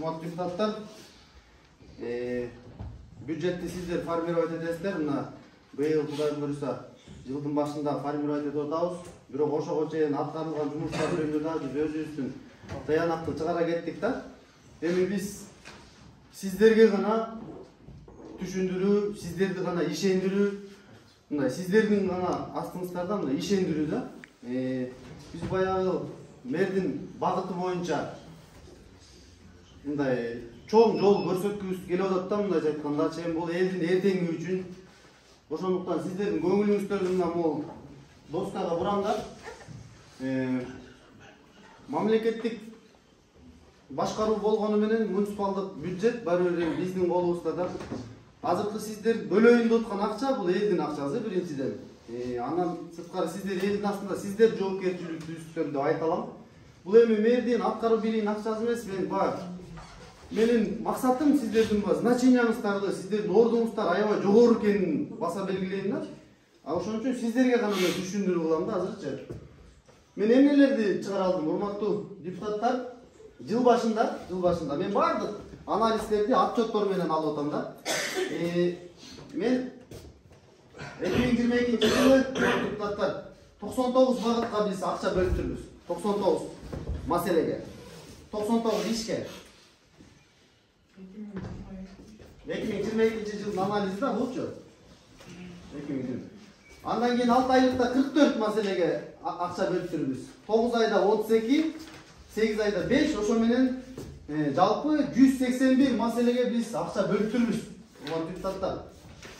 Урматтуу депутаттар, бюджетти сиздер формировать этесиздер. Мына быйыл Кудай буйруса жылдын башында формировать этип атабыз. Бирок ошого чейин аткарылган жумуштар жөнүндө да биз өзүбүздүн таянакты чыгара кеттик да. Эми биз сиздерге гана түшүндүрүү, сиздерди гана ишендирүү, мындай сиздердин гана астыңыздарда мындай ишендирүү да. Биз баягы мэрдин багыты боюнча мындай чоң жол көрсөткүбүз келип атат да, мындайча айтканда, чейин бул элдин эртеңи үчүн. Ошондуктан сиздердин көңүлүңүздөрдү мына могул Доскага бураңдар. Мамлекеттик башкаруу болгону менен муниципалдык бюджет баары бир биздин колубузда да. Азыркы сиздер бөлөйүн деп аткан акча бул элдин акчасы биринчиден. Анан сырткары сиздер элдин астында сиздер жоопкерчиликтүүсүздөр деп айта алам. Бул эми мэрдин аткаруу бийлигинин акчасы эмес, менин максатым сиздердин значенияңыздарды, сиздердин ордуңуздар аябай жогору экенин баса белгилейм да. Ошон үчүн сиздерге гана мен түшүндүрүү кылам да азырчы. Мен эмнелерди чыгара алдым, урматтуу депутаттар? Жыл башында мен бардык анализдерди отчеттор менен алып атам да. Мен 2022 жылы депутаттар 99 багытка биз акча бөлүптүрбүз. 99 маселеге, 99 ишке. 2022 жылдын анализи да булчу. 2020. Андан кийин 6 айлыкта 44 маселеге акча бөлүптүрбүз. 9 айда 32, 8 айда 5, ошо менен жалпы 181 маселеге биз акча бөлүптүрбүз. Урматтуу депутаттар,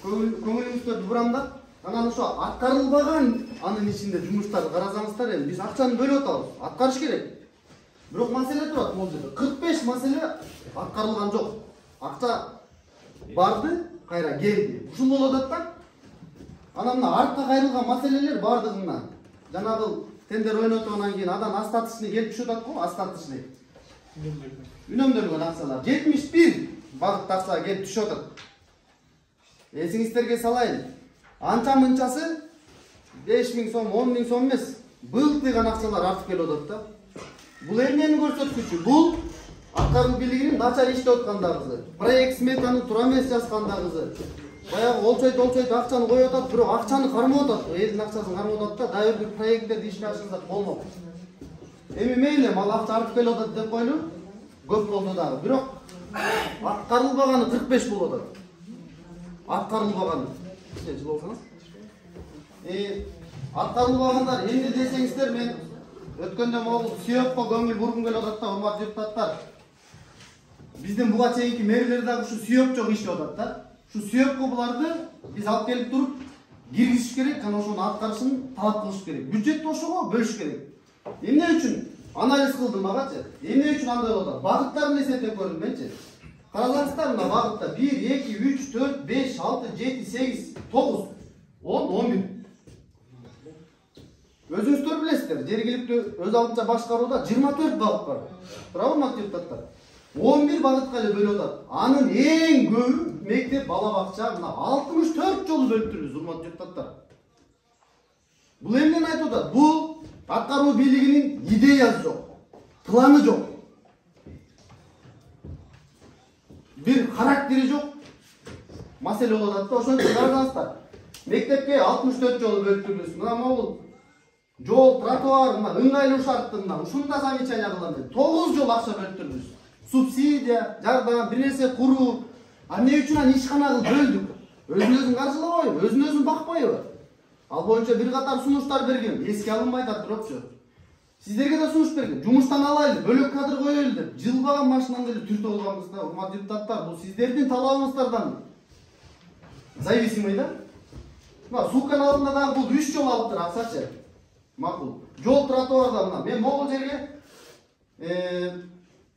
көңүлүңүздөрдү бурамдап, анан ошо аткарылбаган анын ичинде жумуштарды карасаңыздар, эми биз акчаны бөлүп атабыз, аткарыш керек. Бирок маселе турат могул жерде. 45 маселе аткарылган жок. Акча барды, кайра келди. Ушул болуп атат да. Анан мына артка кайрылган маселелер бардыгынан жанагы тендер ойнотугандан кийин адан остаточный келип түшүп атат го, остаточный. Үнөмдөлгөн акчалар 71 багытта акча келип түшүп атат. Эсиңиздерге салайын. Анча-мынчасы 5000 сом, 10.000 сом эмес, былтыган акчалар артып келип атат да. Бул эмнени көрсөткүчү? Бул аткаруу бийлигинин начар иштеп аткандыгы, проект сметаны туура эмес жазгандыгы. Баягы олчойт акчаны коюп атат, бирок акчаны кармап атат, элдин акчасын кармап атат да, дагы бир проекттерди ишке ашырсак болмок. Эми мейли, мал акча артып келип атат деп койлу, көп болду дагы. Бирок аткарылбаганы 45 болуп атат. Аткарылбаганы. Жыл болсоңуз. Аткарылбагандар эмне десеңиздер, мен өткөндө могул сүйөккө көңүл бургум келип атат да, урматтуу депутаттар. Биздин буга чейинки мэрлер дагы ушу сүйөк жок иштеп атат да. Şu süyöpkö буларды биз алып келип туруп киргизиш керек, анан ошонун аткарышын талап кылыш керек. Бюджетти ошого бөлүш керек. Эмне үчүн анализ кылдым агачы? Эмне үчүн андай болот? Багыттарын эсептеп көрдүм менчи. Карасаңыздар, мына багытта 1, 2, 3, 4, 5, 6, 7, 8, 9, 10, 11. Өзүңүздөр билесиздер, жергиликтүү өз алдынча башкарууда 24 багыт бар. Туурабы, урматтуу депутаттар? 11 багытка эле бөлүп атат. Анын эң көбү мектеп, бала бакча, мына 64 жолу бөлүптүрбүз, урматтуу депутаттар. Бул эмнени айтып атат? Бул аткаруу бийлигинин идеясы жок, планы жок. Бир характери жок маселе болуп атат да, ошон үчүн карасаңыздар. Мектепке 64 жолу бөлүптүрбүз. Мына могул жол, тротуар, мына ыңгайлуу шарттында ушунда замечание кылам деп 9 жол акча бөлүптүрбүз. Субсидия, жардам, bir нерсе куруу. Эмне үчүн аны ишкана кылып бөлдүк? Өзүн каржылабайбы, өзүн бакпайбы? Ал боюнча бир катар сунуштар берген, эске алынбай атат бирокчу. Сиздерге да сунуш берген. Жумуштан алайлы, бөлөк кадр коелу деп, жылбаган машинаны деле түртүп алганбыз да, урматтуу депутаттар. Бул сиздердин талабыңыздардан зависимый да. Мына суканын алдында дагы бул 3 жол алыптыр акчачы. Макул. Жол, тротуарда мына мен могул жерге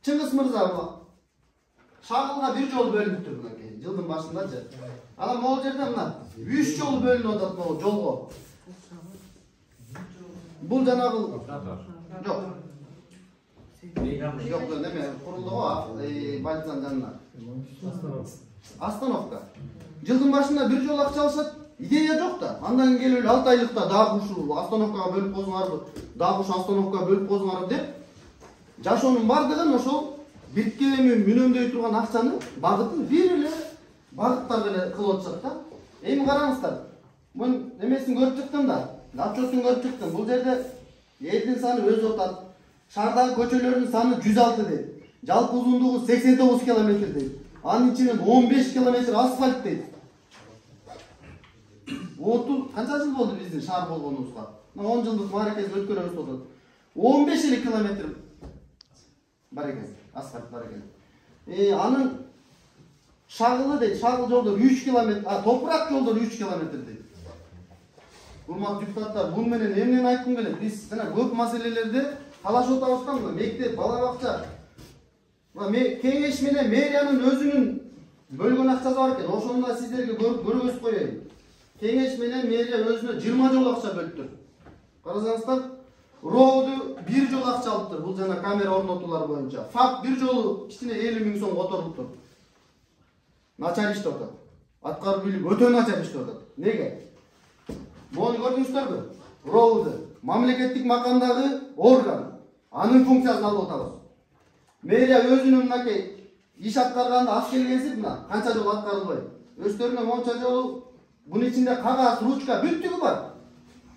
Чыңгыз мырза Шагылга 1 жол бөлүнүптүр мынакей, жылдын башындачы. Анан могул жерде мына 3 жол бөлүнүп атат могул жолго. Бул жанагы жок. Жок, неме курулду го, больницанын жанына. Остановка. Жылдын башында 1 жол акча алышат, идея жок да. Андан келип 6 айлыкта дагы ушул остановкага бөлүп койсоңарбы, дагы ушул остановкага бөлүп койсоңарбы деп жашоонун бардыгын ошол бирке эми үнөмдөй турган акчаны багытын бир эле багыттар эле кылып атышат да. Эми караңыздар. Мун эмесин көрүп чыктым да. Начосун көрүп чыктым. Бул жерде элдин саны өзү атат. Шаардагы көчөлөрдүн саны 106 дейт. Жалпы узундугу 89 километр дейт. Анын ичинен 15 километр асфальт дейт. 30 канча жыл болду биздин шаар болгонубузга? 10 жылдык мааракеси өткөрөбүз деп атат. 15 эле километр бар экен, асфальт бар экен. Анын шагылы дейт, шагыл жолдор 3 километр, топурак жолдор 3 километр дейт. Урматтуу депутаттар, бул менен эмнени айткым келет? Биз жана көп маселелерде талашып атабыз да, мектеп, бала бакча. Кеңеш менен мэриянын өзүнүн бөлгөн акчасы бар экен. Ошону да сиздерге көргөзүп коеюн. Кеңеш менен мэрия өзүнө 20 жол акча бөлүптүр. Карасаңыздар, роуду 1 жол акча алыптыр. Бул жана камера орнотуулар боюнча. ФАП 1 жолу кичине 50 миң сом которулуптур. Начар иштеп атат. Аткаруу бийлик өтө начар иштеп атат. Неге? Мону көрдүңүздөрбү? Роуду мамлекеттик макамдагы орган. Анын функциясын алып атабыз. Мэрия өзүнүн мынакей иш аткарганда аз келгенсип мына канча жол аткарылбай. Өздөрүнө монча жол, бунун ичинде кагаз, ручка бүттүгү бар.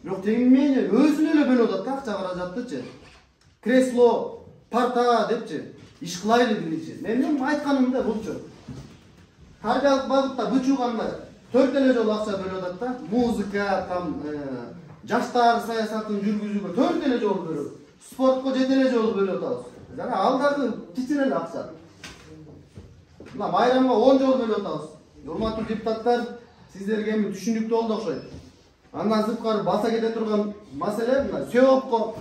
Бирок теңмени өзүнө эле бөлүп атат да акча каражаттычы. Кресло, парта депчи, иш кылайлы биринчи. Менин айтканым да булчу. Тарбиялык багытта бычууганда 4 эле жол акча бөлүп атат да. Музыка, там жаштар саясатын жүргүзүүгө 4 эле жол бөлүп, спортко 7 эле жол бөлүп атабыз. Жана ал дагы кичине эле акча. Мына майрамга 10 жол бөлүп атабыз. Урматтуу депутаттар, сиздерге эми түшүнүктүү болду окшойт. Андан сырткары баса кете турган маселе мына СЕОПко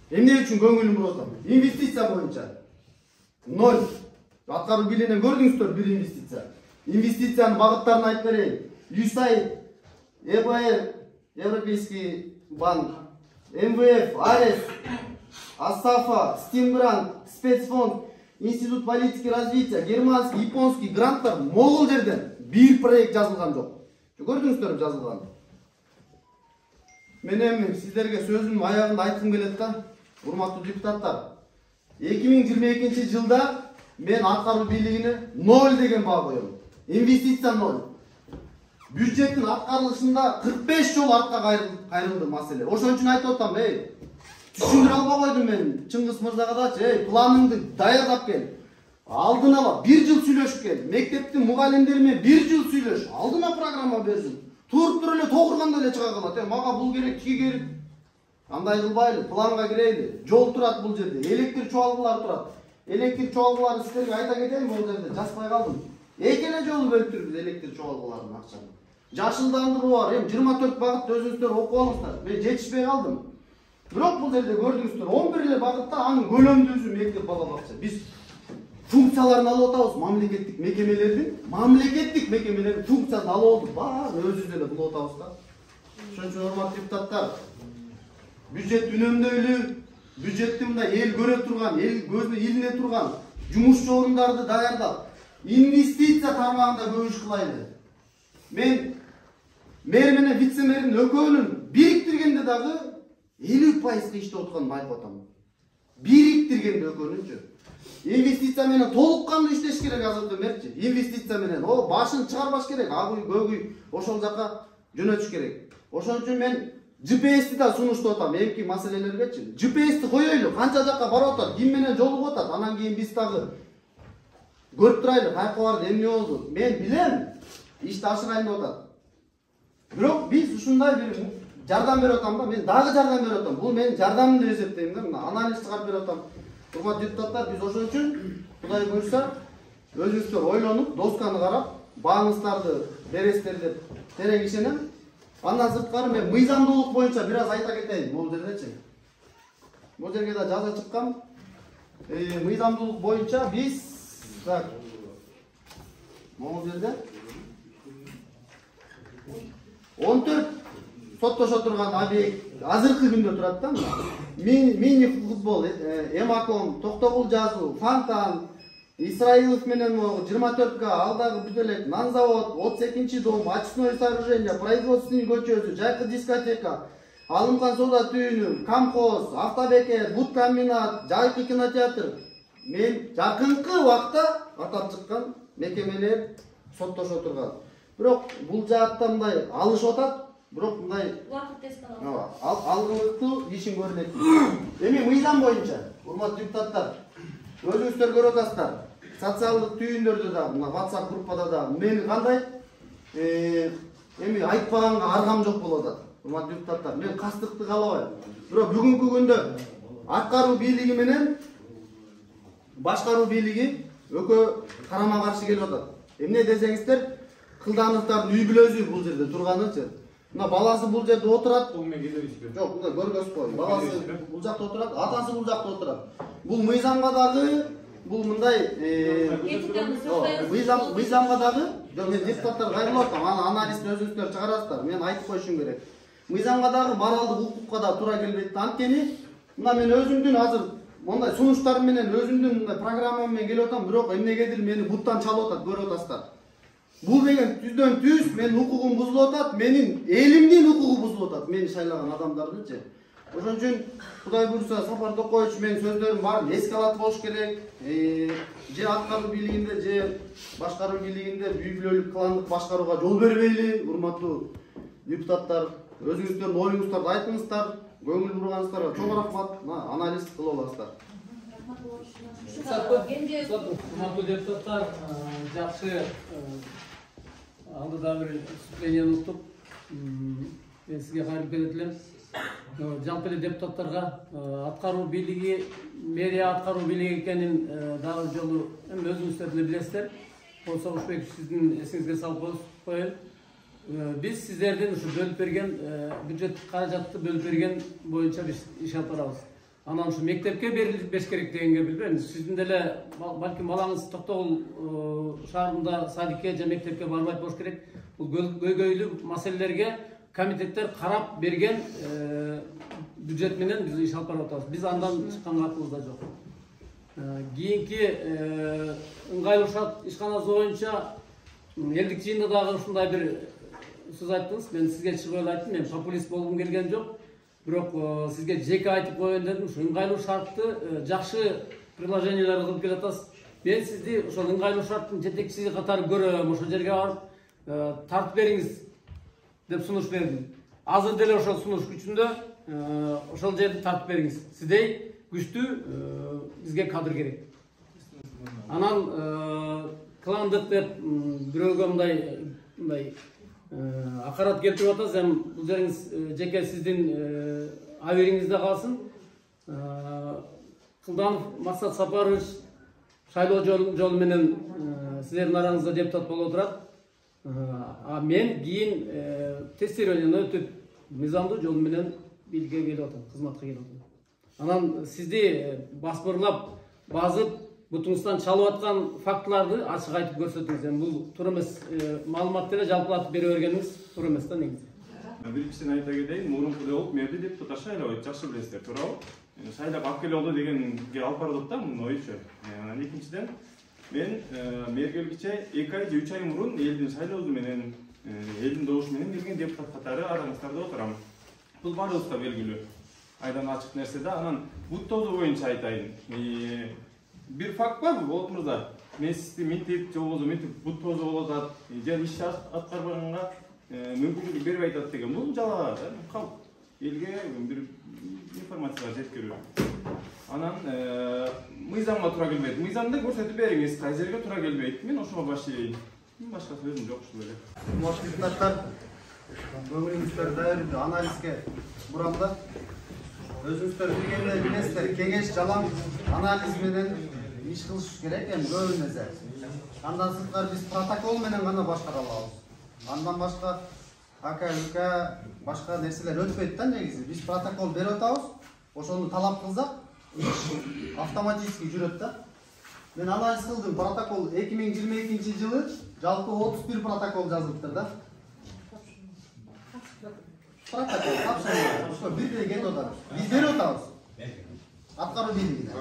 эмне үчүн көңүлүм буруп атам? Инвестиция боюнча 0. Аткаруу бийлигинен көрдүңүздөр бир инвестиция. Инвестициянын багыттарын айтып берейин. USAID, ЕБР, Европейский банк, МВФ, АРЕС, АСАФа, Стимгрант, Спецфонд, Институт политики развития, германский, японский гранттар могул жерден бир проект жазылган жок. Көрдүңүздөрбү жазылган. Мен эми сиздерге сөзүмдүн аягында айткым келет да, урматтуу депутаттар. 2022 жылда мен аткаруу бийлигине 0 деген баа коём. Инвестиция 0. Бюджеттин аткарылышында 45 жол артка кайрылды маселе. Ошон үчүн айтып атам, түшүндүрө албай койдум мен Чыңгыз мырзага дачы, планыңды даярдап кел. Алдын ала 1 жыл сүйлөшүп кел. Мектептин мугалимдери менен 1 жыл сүйлөш. Алдына программа берсин. Туруп туруп эле тогурганда эле чыга калат. Мага бул керек, тиги керек. Андай кылбайлы, планга кирейли. Жол турат бул жерде, электр чуалгылары турат. Электр чуалгылары сиздерге айта кетейин, бул жерде жазбай калдым. 2 эле жолу бөлүптүрбүз электр чуалгыларынын акчаны. Жашылдандыруу бар, 24 багытты өзүңүздөр окуп алыңыздар. Мен жетишпей калдым. Бирок бул жерде көрдүңүздөр 11 эле багытта анын көлөмдүүсү мектеп бала бакча. Биз функцияларын алып атабыз, мамлекеттик мекемелердин функциясын алып алдык. Баарын өзүбүз эле кылып атабыз да. Ошон үчүн урматтуу депутаттар, бюджет үнөмдөйлүү, бюджетти мында эл көрө турган, эл көзүнө илине турган жумушчу орундарды даярдап, инвестиция тармагында көп иш кылайлы. Мен мэр менен вице-мэрдин экөөнүн бириктиргенде дагы 50% иштеп атканын айтып атам. Бириктиргенде экөөнүнчү. Инвестиция менен толук кандуу иштеш керек азыркы мэрчи. Инвестиция менен башын чыгарбаш керек, агый көгүй ошол жака жөнөтүш керек. Ошон үчүн мен GPS-ти да сунуштап атам эмки маселелергечи. GPS-ти коёйлу, канча жака барып атат, ким менен жолугуп атат, анан кийин биз дагы көрүп турайлы, кайка барды, эмне болду. Мен билем, ишти ашырайын деп атат. Бирок биз ушундай бир жардам берип атам да, мен дагы жардам берип атам. Бул менин жардамым деп эсептейм да, мына анализ чыгарып берип атам. Урматтуу депутаттар, биз ошон үчүн Кудай буйрса өзүңүздөр ойлонуп, досканы карап, бааңыздарды бересиздер деп терең ишенем. Андан сырткары мен мыйзамдуулук боюнча бир аз айта кетейин бул жердечи. Бул жерге да жаза чыккан. Мыйзамдуулук боюнча биз так могул жерде 14 соттошо турган объект азыркы күндө турат да. Мини футбол, Эмаком, Токтобул жазуу, Фонтан, Исраилов менен 24К, алдагы бүтөлек, Нанзавод, 32-чи дом, очистное сооружение, производственный көчөсү, жайкы дискотека, алынган соода түйүнү, камхоз, автобекет, бут комбинат, жайкы кинотеатр, мен жакынкы убакта атап чыккан мекемелер соттошо турган. Бирок бул жаатта мындай алышып атат, бирок мындай убакыт тез калат. Алгылыктуу ишин көрүлөт. Эми мыйзам боюнча, урматтуу депутаттар, өзүңүздөр көрүп атасыздар. Социалдык түйүндөрдө да, мына WhatsApp группада да мени кандай эми айтпаганга аргам жок болуп атат. Урматтуу депутаттар, мен кастыкты каалабайм. Бирок бүгүнкү күндө аткаруу бийлиги менен башкаруу бийлиги экөө карама каршы келип атат. Эмне десеңиздер, Кылдановдун үй бүлөсү бул жерде турганычы. Мына баласы бул жерде отурат. Жок, мына көргөзүп коеюн. Баласы бул жакта отурат, атасы бул жакта отурат. Бул мыйзамга дагы, бул мындай мыйзамга дагы, жок мен депутаттар кайрылып атам, анализди өзүңүздөр чыгарасыздар. Мен айтып коюшум керек. Мыйзамга дагы моралдык укукка да туура келбейт. Анткени мына мен өзүмдүн азыр мондай сунуштарым менен өзүмдүн мындай программам менен келип атам, бирок эмнегедир мени буттан чалып атат, көрүп атасыздар. Бул деген түздөн түз менин укугум бузулуп атат, менин элимдин укугу бузулуп атат, мени шайлаган адамдардынчы. Ошон үчүн Кудай буйрса Сапар Токоевич менин сөздөрүм баарын эске алат болуш керек. Же аткаруу бийлигинде, же башкаруу бийлигинде үй бүлөлүк кландык башкарууга жол бербейли, урматтуу депутаттар. Өзүңүздөрдүн оюңуздарды айтыңыздар, көңүл бурганыңыздарга чоң рахмат. Анализ кылып аласыздар. Урматтуу депутаттар, жакшы алдыда бир выступлениени уктуп, мен сизге кайрылып келет элем. Жалпы эле депутаттарга аткаруу бийлиги, мэрия аткаруу бийлиги экенин дагы жолу эми өзүңүздөр деле билесиздер. Болсо Ушбек сиздин эсиңизге салып коелу. Биз сиздердин ушу бөлүп берген бюджеттик каражатты бөлүп берген боюнча биз иш алып барабыз. Анан ушу мектепке бериш керек дегенге билбейм. Сиздин деле балким балаңыз Токтогул шаарында садикке же мектепке барбайт болуш керек. Бул көйгөйлүү маселелерге комитеттер карап берген бюджет менен биз иш алып барып атабыз. Биз андан чыккан катыбыз да жок. Кийинки ыңгайлуу шарт ишканасы боюнча элдик жыйында дагы ушундай бир сөз айттыңыз. Мен сизге чыгып эле айттым, мен популист болгум келген жок. Бирок сизге жеке айтып коеюн дедим. Ушу ыңгайлуу шартты жакшы приложениялар кылып келатасыз. Мен сизди ошол ыңгайлуу шарттын жетекчиси катары көрөм. Ошол жерге барып тартып бериңиз деп сунуш бердим. Азыр деле ошол сунуш күчүндө, ошол жерди тартып бериңиз. Сиздей күчтүү бизге кадр керек. Анан кландык деп бирөөгө мындай акарат келтирип атасыз. Эми бул жериңиз жеке сиздин абериңизде калсын. Кылданов Максат Сапарович шайлоо жолу менен сиздердин араңызда депутат болуп отурат. Мен кийин тестированияны өтүп мыйзамдуу жол менен бийликке келип атам, кызматка келип атам. Анан сизди басбырлап, базып, бутуңуздан чалып аткан фактыларды ачык айтып көрсөтүңүз. Эми бул туура эмес, маалыматты эле жалпылатып бере бергениңиз туура эмес да негизи. Биринчиден айта кетейин, мурункудай болуп мэрди депутаттар шайлабайт, жакшы билесиздер, туурабы? Шайлап алып келип алды дегенге алып барылат да мунун оючу. Анан экинчиден мен мэргеликче 2 ай же 3 ай мурун элдин шайлоосу менен, элдин добушу менен келген депутат катары араңыздарда отурам. Бул баарыбызга белгилүү. Айдан ачык нерсе да. Анан бут тозу боюнча айтайын. Бир факт бар, Болот мырза. Мен сизди мынтип, же болбосо мынтип бут тозу болуп атат, же иш аткарбаганга мүмкүнчүлүк бербей атат деген. Бул жалаа да. Калп элге бир информацияга жеткирүү. Анан мыйзамга туура келбейт. Мыйзамда көрсөтүп бериңиз, кай жерге туура келбейт. Мен ошого башlayayım. Башка сөзүм жок ушул эле. Урматтуу депутаттар, көңүлүңүздөр дайыр анализге бурамда. Өзүңүздөр билесиздер, кеңеш жалаң анализ менен иш кылыш керек эми көбүнесе. Андан сырткары биз протокол менен гана башкара алабыз. Андан башка АК, башка нерселер өтпөйт да негизи. Биз протокол берип атабыз. Ошону талап кылсак, иш автоматически жүрөт да. Мен анализ кылдым, протокол 2022 жылы жалпы 31 протокол жазылыптыр да. Протокол тапшырма. Ошо бирдей келип атат. Биз берип атабыз. Аткаруу бийлигине.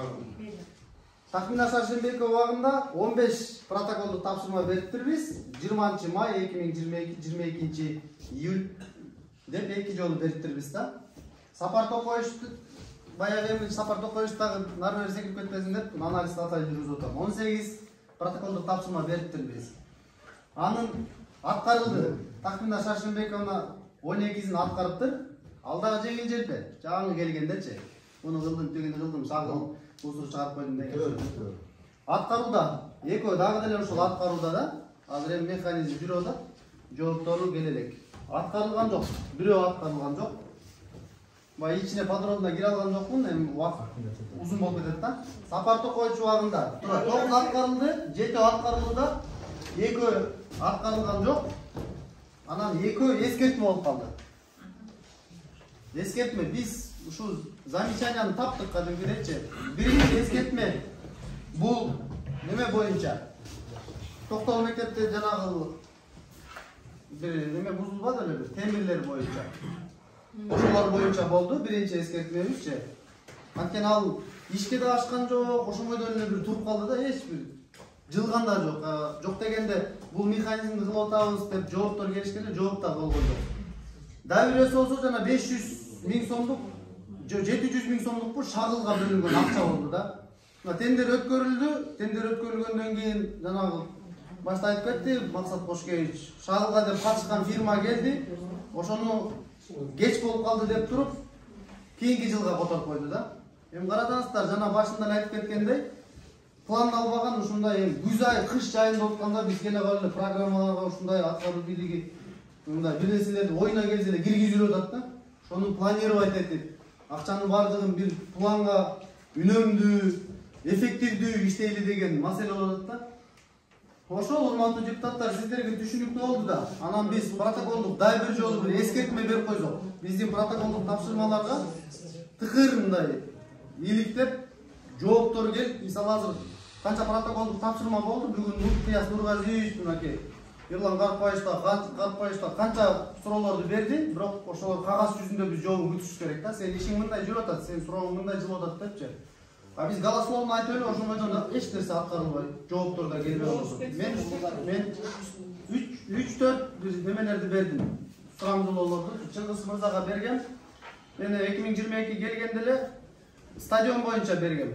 Тахмина Шаршембеков убагында 15 протоколду тапшырма бериптирбиз. 20 май 2022 июль деп 2 жолу бериптирбиз да. Сапар Токоевич баягы эми Сапар Токоевич дагы нары бери секирип кетпесин деп анализ атайын жүргүзүп атам. 18 протоколдук тапшырма бериптир биз. Анын аткарылды. Такмина Шаршенбековна 12-син аткарыптыр. Алдагы жеңил жерде, жаңы келгендечи. Муну кылдым, тигини кылдым, сагыл, усур чыгарып койдум деген. Аткаруда, экөө дагы деле ушул аткаруда да, азыр эми механизм жүрүп атат. Жооптору келе элек. Аткарылган жок, бирөө аткарылган жок. Бай ичине подробно кире алган жокмун, эми убакыт узун болуп кетет да. Сапар Токоевич убагында 9 аткарылды, 7 аткарылды, 2 аткарылган жок. Анан 2 эскертме болуп калды. Эскертме биз ушул замечанияны таптык кадимгидечи. Биринчи эскертме бул неме боюнча. Токтогул мектепте жанагы бир неме бузулбады эле, темирлер боюнча. Ошолор боюнча болду, биринчи эскертмебизчи. Анткени ал ишке да ашкан жок, ошондой эле бир туруп калды да, эч бир жылган да жок. Жок дегенде бул механизмди кылып атабыз деп жооптор келишкенде жооп да болгон жок. Дагы бирөөсү болсо жана 500 миң сомдук, 700 миң сомдук шагылга бөлүнгөн акча болду да. Тендер өткөрүлдү, тендер өткөрүлгөндөн кийин жанагы башта айтып кетти Максат Кошкевич, шагылга деп катышкан фирма келди. Ошону geç болуп калды деп туруп, кийинки жылга которуп койду да. Эми карасаңыздар, жана башынан айтып кеткендей, пландалбаган ушундай күз ай, кыш айында отканда биз келе калып программаларга ушундай аткаруу бийлиги мындай бир нерселерди ойуна келсе эле киргизип атат да. Ошону планировать этип, акчанын бардыгын бир планга үнөмдүү, эффективдүү иштейли деген маселе болот да. Ошол урматтуу депутаттар, сиздерге түшүнүктүү болду да. Анан биз протоколдук дагы бир жолу бир эскертме берип койсок, биздин протоколдук тапшырмаларга тыкыр мындай иликтеп жооптор келип, мисалы азыр канча протоколдук тапшырма болду, бүгүн Нуртияс Нургазиевич мынакей Ерлан Карпаевич канча суроолорду берди, бирок ошолор кагаз жүзүндө биз жообун күтүшүбүз керек да. Сен ишиң мындай жүрүп атат, сен сурооң мындай жылып атат депчи. А биз голословно айтып эле ошондойдон эч нерсе аткарылбай, жооптор да келбей болду. Мен 3-4 бир немелерди бердим. Сурамжылоолорду Чыңгыз мырзага бергем. Мен 2022 келгенде эле стадион боюнча бергем.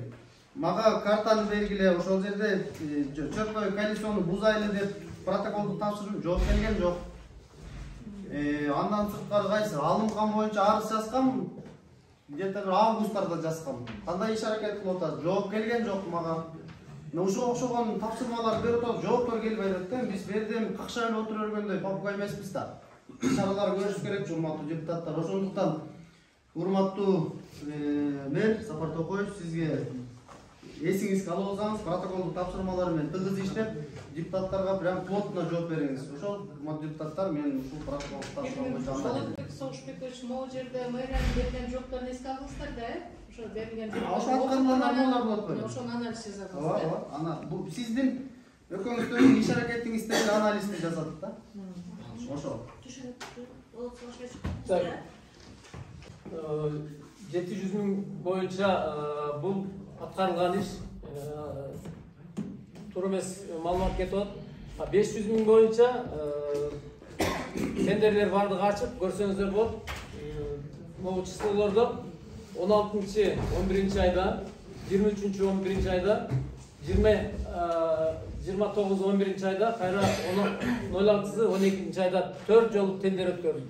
Мага картаны бергиле, ошол жерде чөпкөй коалицияны бузайлы деп протоколду тапшырып, жооп келген жок. Андан сырткары кайсы алынган боюнча арыз жазгам, где-то бир августтарда жазгам. Кандай иш аракет кылып атат, жооп келген жок мага. Ошого окшогон тапшырмалар берип атат, жооптор келбей атат да. Биз бердим какша эле отура бергөндөй попуга эмеспиз да. Иш-чаралар көрүш керек, урматтуу депутаттар. Ошондуктан урматтуу мэр Сапар Токоевич, сизге эсиңизге алып алсаңыз, протоколдук тапшырмалар менен тыгыз иштеп, депутаттарга прям плотно жооп бериңиз. Ошол урматтуу депутаттар, мен ушул протоколдук тапшырманы жандайм. Согушбекович, могу жерде мэриянын берген жоопторун эске алдыңыздар да, ошо берилген жооптор. Ошо аткарылган нормалар болот го. Ошону анализ жасадыңыз. Ооба, ана бул сиздин экөөңүздүн иш аракетиңиздеги анализди жасадык да. Ошо. 700 миң боюнча бул аткарылган иш туура эмес маалымат кетип атат. 500 миң боюнча тендерлер бардыгы ачык, көрсөңүздөр болот. Могу числолордо 16-11 айда, 23-11 айда, 29-11 айда, кайра 06-12 айда 4 жолу тендер өткөрүлдү.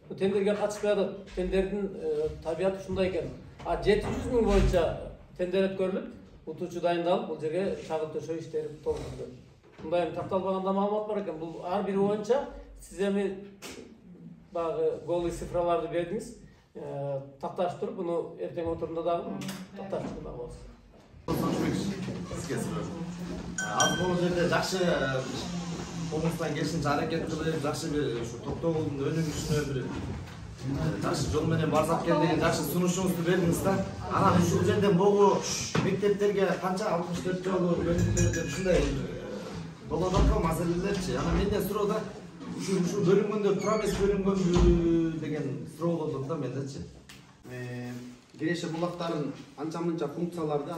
Bu tenderге катышпай атат. Тендердин табияты ушундай экен. 700 миң боюнча тендер өткөрүлүп, утуучу дайындалып, бул жерге шагыл төшөө иштери толтурулду. Мындай такталбаганда маалымат бар экен. Бул ар бири боюнча сиз эми багы голый цифраларды бердиңиз. Такташтырып, буну эртең отурумда дагы такташтырып алабыз. Сизге суроо. Az бул жерде жакшы колуңуздан келишинче аракет кылып, жакшы бир ушу токтогулдун өнүгүшүнө бир жакшы жол менен барсак экен деген жакшы сунушуңузду бердиңиз да. Анан ушул жерде могу мектептерге канча 64 жолу бөлүнүптүр деп ушундай болот аткан маселелерчи. Анан менден суроо да, ушул бөлүнгөндө туура эмес бөлүнгөнбү деген суроо болот да мендечи. Киреше булактарын анча-мынча функцияларды,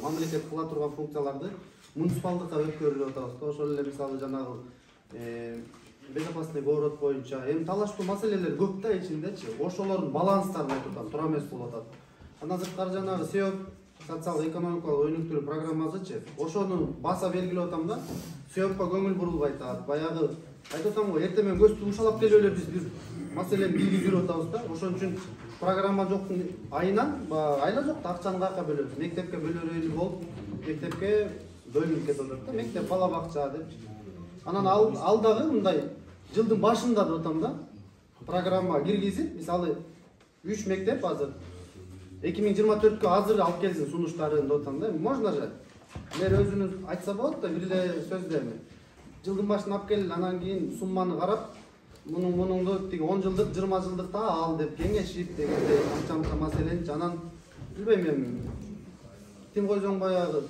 мамлекет кыла турган функцияларды муниципалдыкка өткөрүлүп атабыз. Ошол эле мисалы жанагы безопасный город боюнча эми талаштуу маселелер көп да ичиндечи. Ошолордун баланстарын айтып атам, туура эмес болуп атат. Андан сырткары жанагы СЕО социалдык экономикалык өнүктүрүү программасычы ошону баса белгилеп атам да СЕОпко көңүл бурулбай атат. Баягы айтып атам го эртең менен көз тушалап келип эле биз бир маселени киргизип атабыз да. Ошон үчүн программа жоктун айынан айла жок акчаны каяка бөлөбүз. Мектепке бөлөрөйлү болуп, мектепке бөлүнүп кетип атат да. Мектеп бала бакча деп. Анан ал дагы мындай жылдын башында деп атам да. Программа киргизип, мисалы 3 мектеп азыр 2024-кө азыр алып келсин сунуштарын деп атам да. Можно же. Мэр өзүнүз айтса болот да бир эле сөздөрүн. Жылдын башына алып келип, анан кийин сумманы карап, мунуңду тиги 10 жылдык, 20 жылдыкта ал деп кеңешип дегендей анча маселени анан билбейм эми. Тим койсоң баягы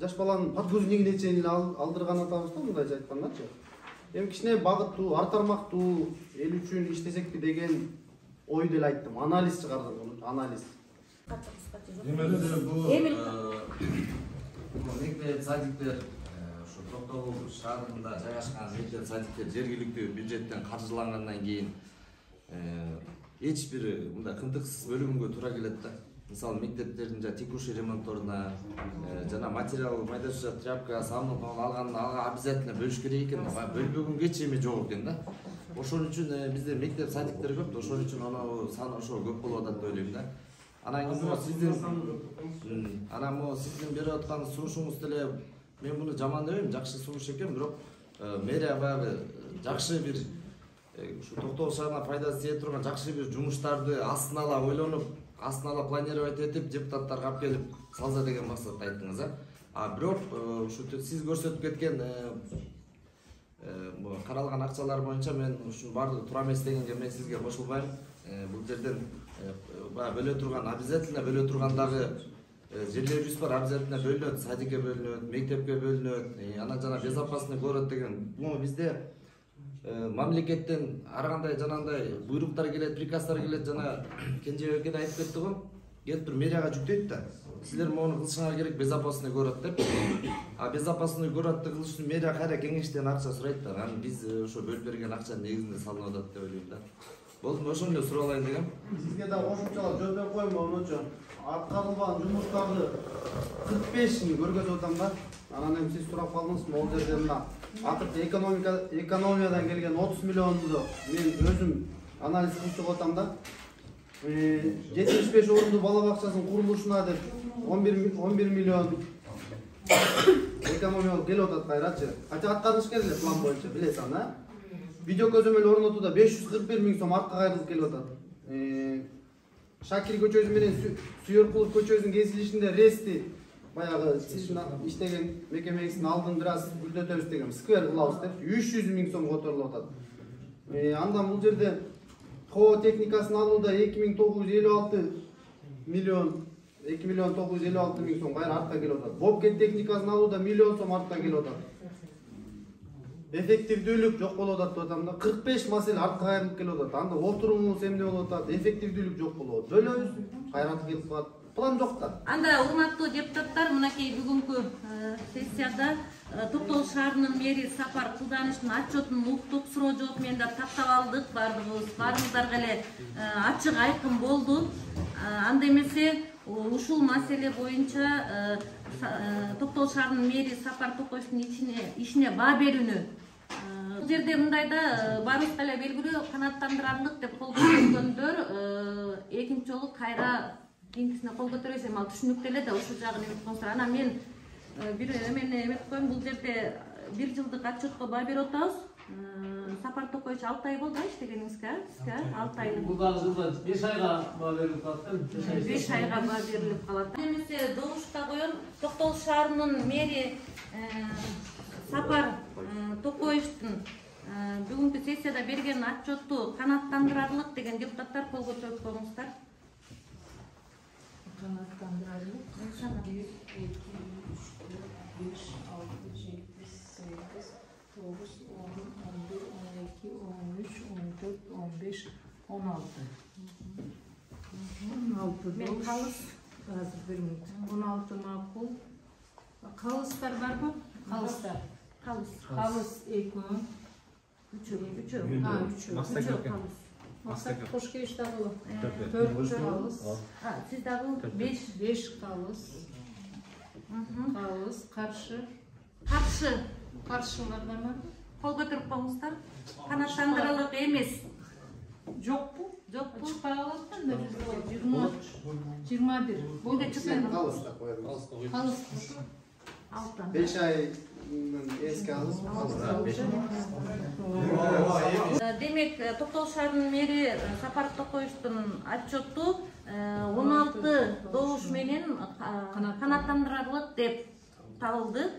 жаш баланын подгузнигине чейин алдырган атабыз да мындайча айткандачы. Эми кичине багыттуу, ар тармактуу эл үчүн иштесекпи деген ой деле айттым. Анализ чыгардым, анализ. Бул мектеп садиктер ушу Токтогул шаарында жайгашкан мектеп садиктер жергиликтүү бюджеттен каржылангандан кийин эч бир мындай кымтыксыз бөлүнгөнгө туура келет да. Мисалы мектептердин текущий ремонтторуна жана материал майдача тряпка, самын алганын ага обязательно бөлүш керек экен. Бөлбөгөнгө эми жок экен да. Ошон үчүн бизде мектеп садиктер көп да, ошон үчүн анын саны ошо көп болуп атат деп ойлойм да. Анан сиздин берип аткан сунушуңуз деле мен муну жаман дебейм, жакшы сунуш экен, бирок мэрия баягы жакшы бир ушу Токтогул шаарына пайдасы тие турган жакшы бир жумуштарды астына ала ойлонуп, астына ала планировать этип, депутаттарга алып келип салса деген максатта айттыңыз, бирок ушу сиз көрсөтүп кеткен каралган акчалар боюнча мен ушунун баардыгы туура эмес дегенге мен сизге кошулбайм. Бул жерден бөлө турган, обязательно бөлө турган дагы жерлерибиз бар, обязательно бөлүнөт, садикке бөлүнөт, мектепке бөлүнөт, анан жана безопасный город деген. Бул бизде мамлекеттен ар кандай жанагындай буйруктар келет, приказдар келет, жана Кенжебек эке айтып кетти го. Келип туруп мэрияга жүктөйт да. Силер мону кылышыңар керек, безопасный город деп. Безопасный городду кылыш үчүн мэрия кайра кеңештен акча сурайт да. Анан биз ошо бөлүп берген акчанын негизинде салынып атат деп ойлойм да. Болду, ошону эле сурап алайын дегем. Сизге да кошумчалап жооп берип коеюн болмочу. Аткарылган жумуштарды 45-ин көргөзүп атам да. Анан эми сиз сурап калдыңыз, могул жерде мына акыркы экономиядан келген 30 миллионду мен өзүм анализ кылып чыгып атам да. 75 орунду бала бакчасынын курулушуна деп 11 миллион экономия келип атат кайрачы. Кача аткарылыш керек эле план боюнча, билесиң, Видео көзөмөл орнотууда 541 миң сом артка кайрылып келип атат. Шакир көчөсү менен Сүйөркулов көчөсүнүн кесилишинде рести баягы сиз иштеген мекемеңиздин алдын бир аз гүлдөтөбүз деген сквер кылабыз деп 300 миң сом которулуп атат. Андан бул жерде КО техникасын алууда 2956 миллион 2 миллион 956 миң сом кайра артка келип атат. Бобкет техникасын алууда миллион сом артка келип атат. Эффективдүүлүк жок болуп атат деп атам да. 45 маселе артка кайрылып келип атат. Анда отурумубуз эмне болуп атат? Эффективдүүлүк жок болуп атат. Бөлөбүз, кайра келип калат. План жок да. Анда урматтуу депутаттар, мынакей бүгүнкү сессияда Токтогул шаарынын мэри Сапар Кылданычтын отчетун уктук, суроо жооп менен да тактап алдык, баарыңыздарга эле ачык айкын болду. Анда эмесе ушул маселе боюнча Токтогул шаарынын мэри Сапар Токоевдун ишине баа берүүнү бул жерде мындай да баарыбызга эле белгилүү, канааттандырарлык деп кол көтөргөндөр экинчи жолу кайра кийинкисине кол көтөрөбүз, эми ал түшүнүктүү эле да ушул жагын эметип коюңуздар. Анан мен бир эмени эметип коеюн, бул жерде 1 жылдык отчетко баа берип атабыз. Сапар Токоевич 6 ай болду иштегениңизге, сизге 6 ай. Бул дагы жылда 5 айга баа берилип калат. 5 айга баа берилип калат. Эмесе добушта коеюн, Токтогул шаарынын мэри Сапар Токоевдун бүгүнкү сессияда берген отчетту канааттандырарлык деген депутаттар кол көтөрүп коюңуздар. Kanatlandıralım. 1, 2, 3, 4, 5, 6, 7, 8, 9, 10, 11, 12, 13, 14, 15, 16. 16 Men kalыс. Hazır bir minut. 16 makul. Kalıslar var mı? Kalıslar. Kalыс. Kalыс 2. 3. 3. Ha 3. 3 kalыс. Максат Кошкевич дагы 4 калыс. Сиз дагы 5 калыс. Калыс, каршы. Каршылар барбы? Кол көтөрүп коюңуздар. Канаттандырылык эмес. Жокпу? Жокпу. Чыкпай калат да 21. Бунда чыкпайбы? Калыс да коебуз. Калыс. 5 ай эске алып. Демек, Токтогул шаарынын мэри Сапар Токоевдун отчету 16 добуш менен канаттандырарлык деп табылды.